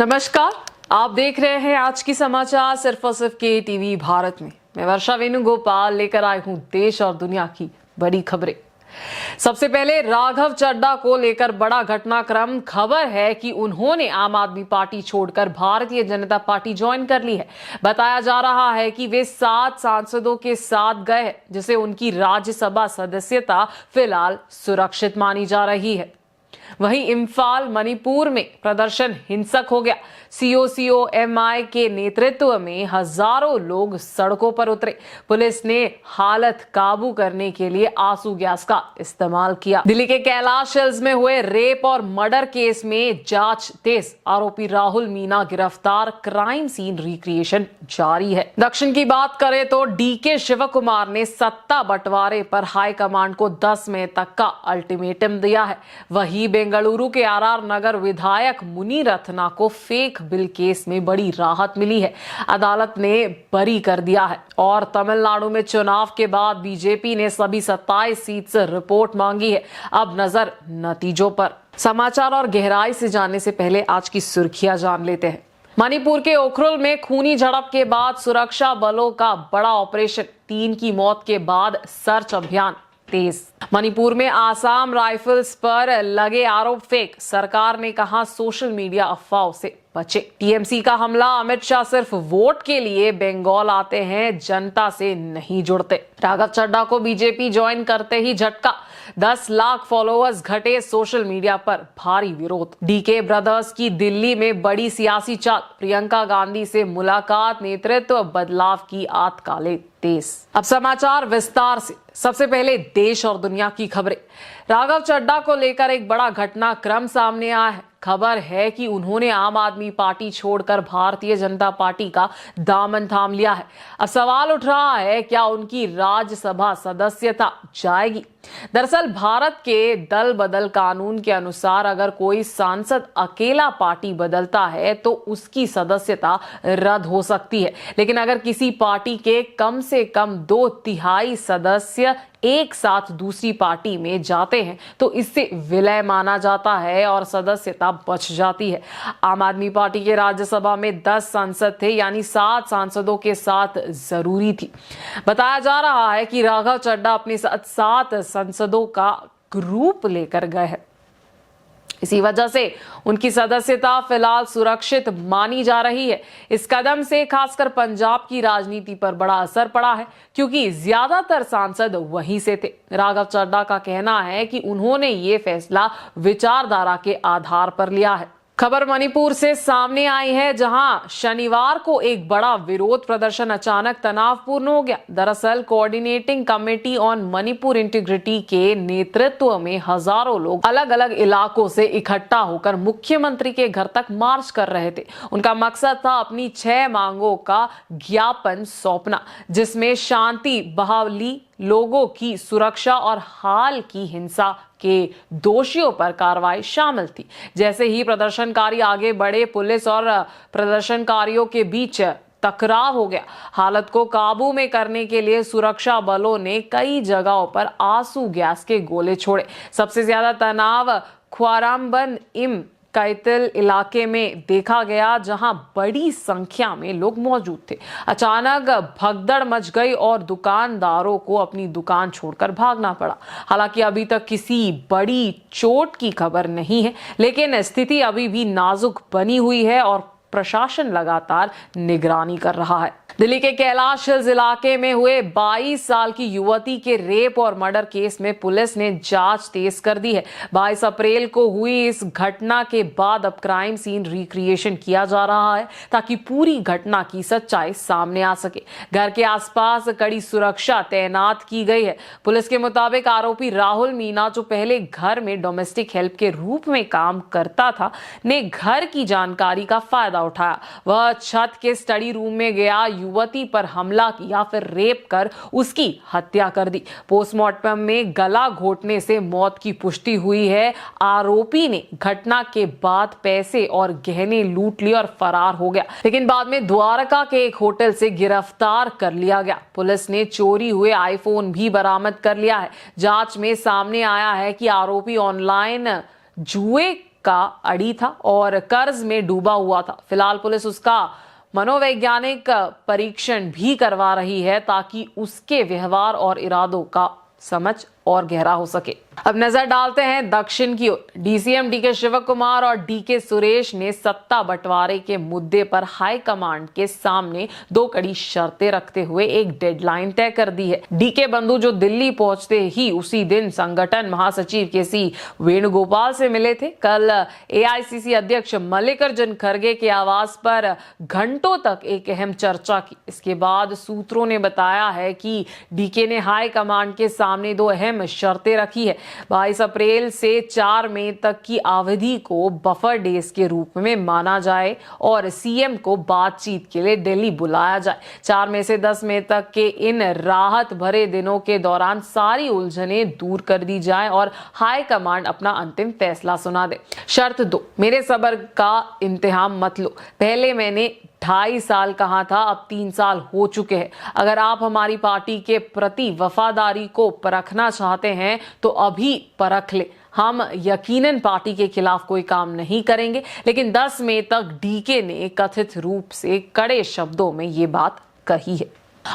नमस्कार, आप देख रहे हैं आज की समाचार सिर्फ और सिर्फ के टीवी भारत में। मैं वर्षा वेणुगोपाल लेकर आई हूं देश और दुनिया की बड़ी खबरें। सबसे पहले राघव चड्ढा को लेकर बड़ा घटनाक्रम। खबर है कि उन्होंने आम आदमी पार्टी छोड़कर भारतीय जनता पार्टी ज्वाइन कर ली है। बताया जा रहा है कि वे 7 सांसदों के साथ गए हैं, जिसे उनकी राज्यसभा सदस्यता फिलहाल सुरक्षित मानी जा रही है। वहीं इम्फाल मणिपुर में प्रदर्शन हिंसक हो गया। COCOMI के नेतृत्व में हजारों लोग सड़कों पर उतरे। पुलिस ने हालत काबू करने के लिए आंसू गैस का इस्तेमाल किया। दिल्ली के कैलाश हिल्स में हुए रेप और मर्डर केस में जांच तेज। आरोपी राहुल मीना गिरफ्तार। क्राइम सीन रिक्रिएशन जारी है। दक्षिण की बात करें तो DK शिव कुमार ने सत्ता बंटवारे पर हाईकमांड को 10 मई तक का अल्टीमेटम दिया है। वही बेंगलुरु के RR नगर विधायक मुनि रत्ना को फेक बिल केस में बड़ी राहत मिली है। अदालत ने बरी कर दिया है। और तमिलनाडु में चुनाव के बाद बीजेपी ने सभी 27 सीट से रिपोर्ट मांगी है। अब नजर नतीजों पर। समाचार और गहराई से जानने से पहले आज की सुर्खियां जान लेते हैं। मणिपुर के उखरुल में खूनी झड़प के बाद सुरक्षा बलों का बड़ा ऑपरेशन। 3 की मौत के बाद सर्च अभियान तेज। मणिपुर में आसाम राइफल्स पर लगे आरोप फेक। सरकार ने कहा सोशल मीडिया अफवाहों से बचे। TMC का हमला। अमित शाह सिर्फ वोट के लिए बंगाल आते हैं, जनता से नहीं जुड़ते। राघव चड्ढा को बीजेपी ज्वाइन करते ही झटका। 10 लाख फॉलोअर्स घटे। सोशल मीडिया पर भारी विरोध। DK ब्रदर्स की दिल्ली में बड़ी सियासी चाल। प्रियंका गांधी से मुलाकात। नेतृत्व बदलाव की आतकाले तेज। अब समाचार विस्तार से। सबसे पहले देश और दुनिया की खबरें। राघव चड्ढा को लेकर एक बड़ा घटनाक्रम सामने आया है। खबर है कि उन्होंने आम आदमी पार्टी छोड़कर भारतीय जनता पार्टी का दामन थाम लिया है। अब सवाल उठ रहा है, क्या उनकी राज्यसभा सदस्यता जाएगी? दरअसल भारत के दल बदल कानून के अनुसार अगर कोई सांसद अकेला पार्टी बदलता है तो उसकी सदस्यता रद्द हो सकती है। लेकिन अगर किसी पार्टी के कम से कम 2/3 सदस्य एक साथ दूसरी पार्टी में जाते हैं तो इससे विलय माना जाता है और सदस्यता बच जाती है। आम आदमी पार्टी के राज्यसभा में 10 सांसद थे, यानी 7 सांसदों के साथ जरूरी थी। बताया जा रहा है कि राघव चड्ढा अपने साथ 7 सांसदों का ग्रुप लेकर गए हैं। इसी वजह से उनकी सदस्यता फिलहाल सुरक्षित मानी जा रही है। इस कदम से खासकर पंजाब की राजनीति पर बड़ा असर पड़ा है, क्योंकि ज्यादातर सांसद वहीं से थे। राघव चड्ढा का कहना है कि उन्होंने ये फैसला विचारधारा के आधार पर लिया है। खबर मणिपुर से सामने आई है, जहां शनिवार को एक बड़ा विरोध प्रदर्शन अचानक तनावपूर्ण हो गया। दरअसल coordinating committee on Manipur integrity के नेतृत्व में हजारों लोग अलग अलग इलाकों से इकट्ठा होकर मुख्यमंत्री के घर तक मार्च कर रहे थे। उनका मकसद था अपनी 6 मांगों का ज्ञापन सौंपना, जिसमें शांति बहाली, लोगों की सुरक्षा और हाल की हिंसा के दोषियों पर कार्रवाई शामिल थी। जैसे ही प्रदर्शनकारी आगे बढ़े, पुलिस और प्रदर्शनकारियों के बीच टकराव हो गया। हालत को काबू में करने के लिए सुरक्षा बलों ने कई जगहों पर आंसू गैस के गोले छोड़े। सबसे ज्यादा तनाव ख्वारामबन इम कैतल इलाके में देखा गया, जहां बड़ी संख्या में लोग मौजूद थे। अचानक भगदड़ मच गई और दुकानदारों को अपनी दुकान छोड़कर भागना पड़ा। हालांकि अभी तक किसी बड़ी चोट की खबर नहीं है, लेकिन स्थिति अभी भी नाजुक बनी हुई है और प्रशासन लगातार निगरानी कर रहा है। दिल्ली के कैलाश हिल्स इलाके में हुए 22 साल की युवती के रेप और मर्डर केस में पुलिस ने जांच तेज कर दी है। 22 अप्रैल को हुई इस घटना के बाद अब क्राइम सीन रिक्रिएशन किया जा रहा है, ताकि पूरी घटना की सच्चाई सामने आ सके। घर के आसपास कड़ी सुरक्षा तैनात की गई है। पुलिस के मुताबिक आरोपी राहुल मीना, जो पहले घर में डोमेस्टिक हेल्प के रूप में काम करता था, ने घर की जानकारी का फायदा उठाया। वह छत के स्टडी रूम में गया, युवती पर हमला किया, फिर रेप कर उसकी हत्या कर दी। पोस्टमार्टम में गला घोटने से मौत की पुष्टि हुई है। आरोपी ने घटना के बाद पैसे और गहने लूट लिए और फरार हो गया, लेकिन बाद में द्वारका के एक होटल से गिरफ्तार कर लिया गया। पुलिस ने चोरी हुए आईफोन भी बरामद कर लिया है। जांच में सामने आया है कि आरोपी ऑनलाइन जुए का अड़ी था और कर्ज में डूबा हुआ था। फिलहाल पुलिस उसका मनोवैज्ञानिक परीक्षण भी करवा रही है ताकि उसके व्यवहार और इरादों का समझ और गहरा हो सके। अब नजर डालते हैं दक्षिण की ओर। डीसीएम डीके शिव कुमार और डीके सुरेश ने सत्ता बंटवारे के मुद्दे पर हाईकमांड के सामने दो कड़ी शर्तें रखते हुए एक डेडलाइन तय कर दी है। डीके बंधु जो दिल्ली पहुंचते ही उसी दिन संगठन महासचिव के.सी. वेणुगोपाल से मिले थे। कल एआईसीसी अध्यक्ष मल्लिकार्जुन खड़गे के आवास पर घंटों तक एक अहम चर्चा की। इसके बाद सूत्रों ने बताया है कि डीके ने हाईकमांड के सामने दो अहम शर्तें रखी है। 22 अप्रैल से 4 मई तक की अवधि को बफर डेज के रूप में माना जाए और सीएम को बातचीत के लिए दिल्ली बुलाया जाए। 4 मई से 10 मई तक के इन राहत भरे दिनों के दौरान सारी उलझनें दूर कर दी जाए और हाईकमांड अपना अंतिम फैसला सुना दे। शर्त 2, मेरे सब्र का इम्तिहान मत लो। पहले मैंने 2.5 साल कहा था, अब 3 साल हो चुके हैं। अगर आप हमारी पार्टी के प्रति वफादारी को परखना चाहते हैं तो अभी परख ले। हम यकीनन पार्टी के खिलाफ कोई काम नहीं करेंगे। लेकिन 10 मई तक डीके ने कथित रूप से कड़े शब्दों में ये बात कही है।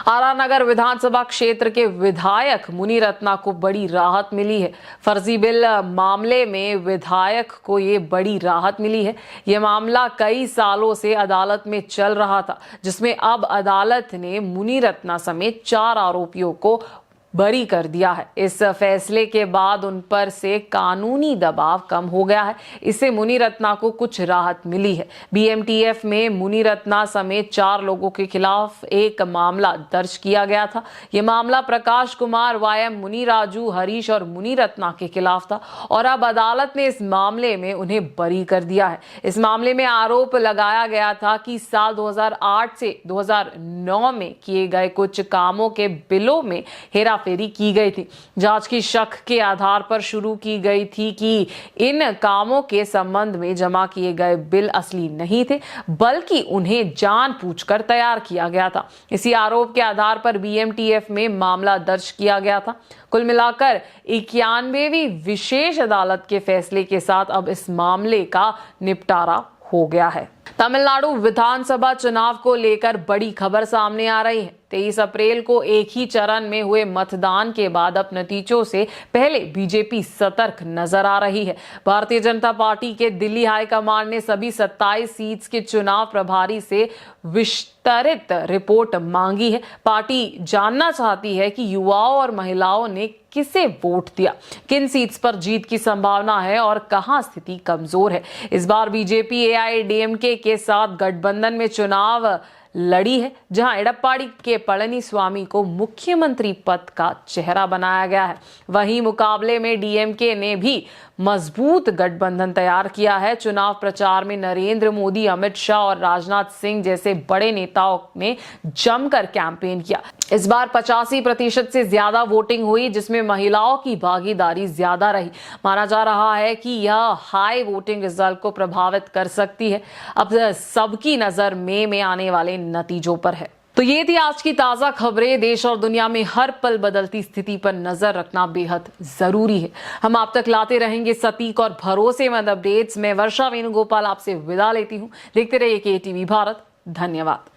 आरा नगर विधानसभा क्षेत्र के विधायक मुनि रत्ना को बड़ी राहत मिली है। फर्जी बिल मामले में विधायक को ये बड़ी राहत मिली है। ये मामला कई सालों से अदालत में चल रहा था, जिसमें अब अदालत ने मुनि रत्ना समेत 4 आरोपियों को बरी कर दिया है। इस फैसले के बाद उन पर से कानूनी दबाव कम हो गया है। इससे मुनि रत्ना को कुछ राहत मिली है। बीएमटीएफ में मुनि रत्ना समेत 4 लोगों के खिलाफ एक मामला दर्ज किया गया था। यह मामला प्रकाश कुमार वायम मुनि राजू, हरीश और मुनि रत्ना के खिलाफ था और अब अदालत ने इस मामले में उन्हें बरी कर दिया है। इस मामले में आरोप लगाया गया था कि साल 2008 से 2009 में किए गए कुछ कामों के बिलों में हेरा फेरी की गई थी। जांच की शक के आधार पर शुरू की गई थी कि इन कामों के संबंध में जमा किए गए बिल असली नहीं थे, बल्कि उन्हें जानबूझकर तैयार किया गया था। इसी आरोप के आधार पर बीएमटीएफ में मामला दर्ज किया गया था। कुल मिलाकर 91वीं विशेष अदालत के फैसले के साथ अब इस मामले का निपटारा हो गया है। तमिलनाडु विधानसभा चुनाव को लेकर बड़ी खबर सामने आ रही है। 23 अप्रैल को एक ही चरण में हुए मतदान के बाद अब नतीजों से पहले बीजेपी सतर्क नजर आ रही है। भारतीय जनता पार्टी के दिल्ली हाईकमान ने सभी 27 सीट्स के चुनाव प्रभारी से विस्तृत रिपोर्ट मांगी है। पार्टी जानना चाहती है कि युवाओं और महिलाओं ने किसे वोट दिया, किन सीट्स पर जीत की संभावना है और कहां स्थिति कमजोर है। इस बार बीजेपी एआईएडीएमके के साथ गठबंधन में चुनाव लड़ी है, जहां एडप्पाडी के पळनिस्वामी को मुख्यमंत्री पद का चेहरा बनाया गया है। वहीं मुकाबले में डीएमके ने भी मजबूत गठबंधन तैयार किया है। चुनाव प्रचार में नरेंद्र मोदी, अमित शाह और राजनाथ सिंह जैसे बड़े नेताओं ने जमकर कैंपेन किया। इस बार 85% से ज्यादा वोटिंग हुई, जिसमें महिलाओं की भागीदारी ज्यादा रही। माना जा रहा है कि यह हाई वोटिंग रिजल्ट को प्रभावित कर सकती है। अब सबकी नजर मई में आने वाले नतीजों पर है। तो ये थी आज की ताजा खबरें। देश और दुनिया में हर पल बदलती स्थिति पर नजर रखना बेहद जरूरी है। हम आप तक लाते रहेंगे सटीक और भरोसेमंद अपडेट्स। मैं वर्षा वेणुगोपाल आपसे विदा लेती हूँ। देखते रहिए केटीवी भारत। धन्यवाद।